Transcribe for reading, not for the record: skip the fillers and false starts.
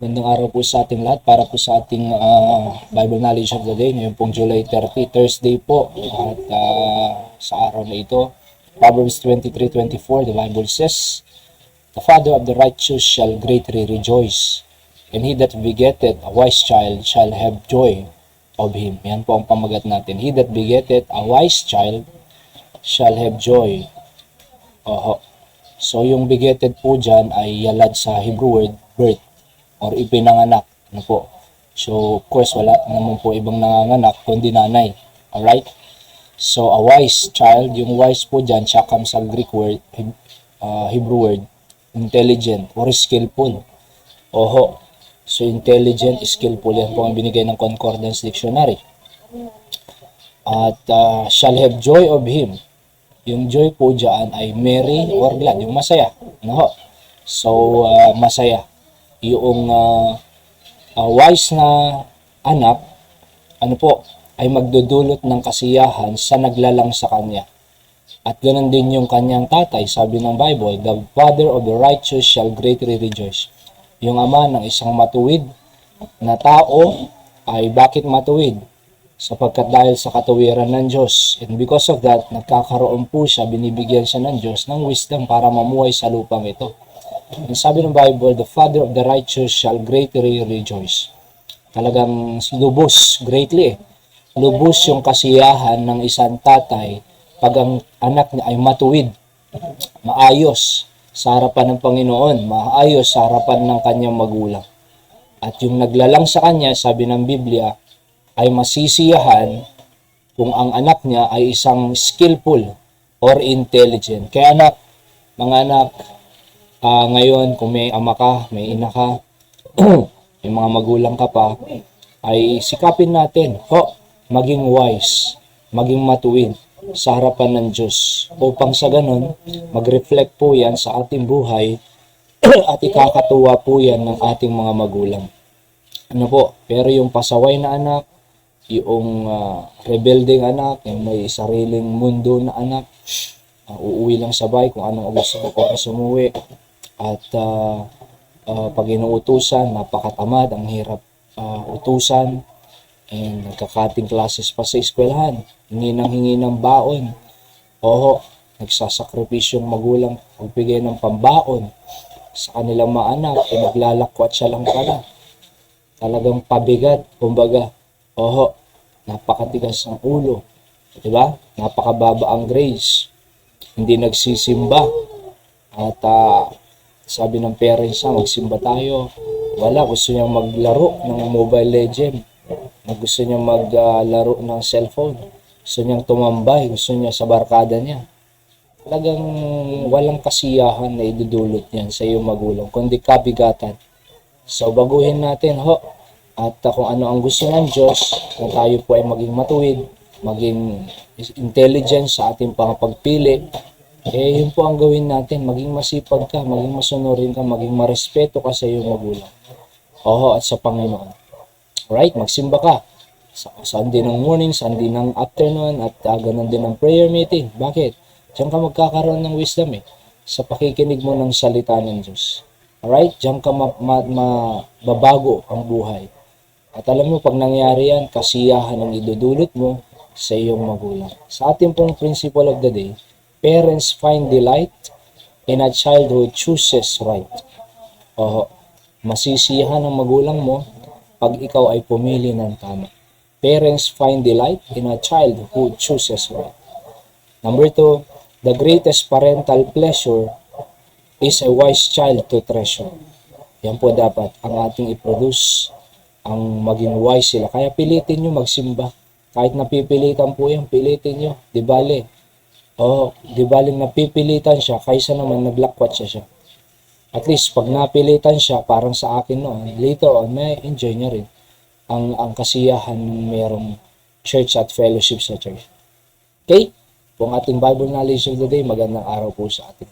Magandang araw po sa ating lahat para po sa ating Bible Knowledge of the Day. Ngayon pong July 30, Thursday po. At sa araw na ito, Proverbs 23:24, the Bible says, "The father of the righteous shall greatly rejoice, and he that begetteth a wise child shall have joy of him." Yan po ang pamagat natin. He that begetteth a wise child shall have joy. Oho. So yung begetted po dyan ay yalad sa Hebrew word birth, or ipinanganak. Ano po? So, of course, wala naman po ibang nanganganak kundi nanay. Alright? So, a wise child, yung wise po dyan, siya comes sa Greek word, Hebrew word, intelligent or skillful. Oho. So, intelligent, skillful, yan po ang binigay ng Concordance Dictionary. At shall have joy of him. Yung joy po dyan ay merry or glad, yung masaya. Ano ho? So, masaya. Yung wise na anak, ano po, ay magdudulot ng kasiyahan sa naglalang sa kanya. At ganoon din yung kanyang tatay, sabi ng Bible, "The father of the righteous shall greatly rejoice." Yung ama ng isang matuwid na tao ay bakit matuwid? Sapagkat dahil sa katuwiran ng Diyos. And because of that, nagkakaroon po siya, binibigyan siya ng Diyos ng wisdom para mamuhay sa lupang ito. And sabi ng Bible, "The father of the righteous shall greatly rejoice." Talagang lubos, greatly. Lubos yung kasiyahan ng isang tatay pag ang anak niya ay matuwid, maayos sa harapan ng Panginoon, maayos sa harapan ng kanyang magulang. At yung naglalang sa kanya, sabi ng Biblia, ay masisiyahan kung ang anak niya ay isang skillful or intelligent. Kaya anak, mga anak, ngayon kung may ama ka, may ina ka, may mga magulang ka pa, ay sikapin natin, maging wise, maging matuwid sa harapan ng Diyos. Upang sa ganun, mag-reflect po yan sa ating buhay at ikakatuwa po yan ng ating mga magulang. Ano po, pero yung pasaway na anak, yung rebelding anak, yung may sariling mundo na anak, uuwi lang sa bahay kung anong gusto ko oras umuwi. At pag inuutusan, napakatamad, ang hirap utusan. And nagkakating classes pa sa eskwelahan. Hingi ng baon. Oho, nagsasakripisyong magulang pagbigay ng pambaon sa kanilang mga anak. Naglalakwat siya lang pala. Talagang pabigat, kumbaga. Oho, napakatigas ng ulo. Diba? Napakababa ang grades. Hindi nagsisimba. At sabi ng parents niya, magsimba tayo. Wala, gusto niya maglaro ng Mobile Legend. Gusto niya maglaro ng cellphone. Gusto niyang tumambay. Gusto niya sa barkada niya. Talagang walang kasiyahan na idudulot niyan sa iyong magulang, kundi kabigatan. So, baguhin natin, At kung ano ang gusto ng Diyos, na tayo po ay maging matuwid, maging intelligent sa ating pagpili, yun po ang gawin natin. Maging masipag ka, maging masunurin ka, maging marespeto ka sa iyong magulang. At sa Panginoon. Alright, magsimba ka. Sunday ng morning, Sunday ng afternoon, at ganun din ang prayer meeting. Bakit? Diyan ka magkakaroon ng wisdom sa pakikinig mo ng salita ng Diyos. Alright, diyan ka mababago ang buhay. At alam mo, pag nangyari yan, kasiyahan ang idudulot mo sa iyong magulang. Sa ating pong principle of the day, parents find delight in a child who chooses right. Masisiyahan ang magulang mo pag ikaw ay pumili ng tama. Parents find delight in a child who chooses right. Number 2, the greatest parental pleasure is a wise child to treasure. Yan po dapat ang ating i-produce, ang maging wise sila. Kaya pilitin nyo magsimba. Kahit napipilitan po yan, pilitin nyo. Di bale, di baling napipilitan siya kaysa naman naglakwat siya. At least pag napilitan siya, parang sa akin noon, later on may enjoy niya rin ang kasiyahan ng merong church at fellowship sa church. Okay? Kung ating Bible knowledge of the day, magandang araw po sa atin.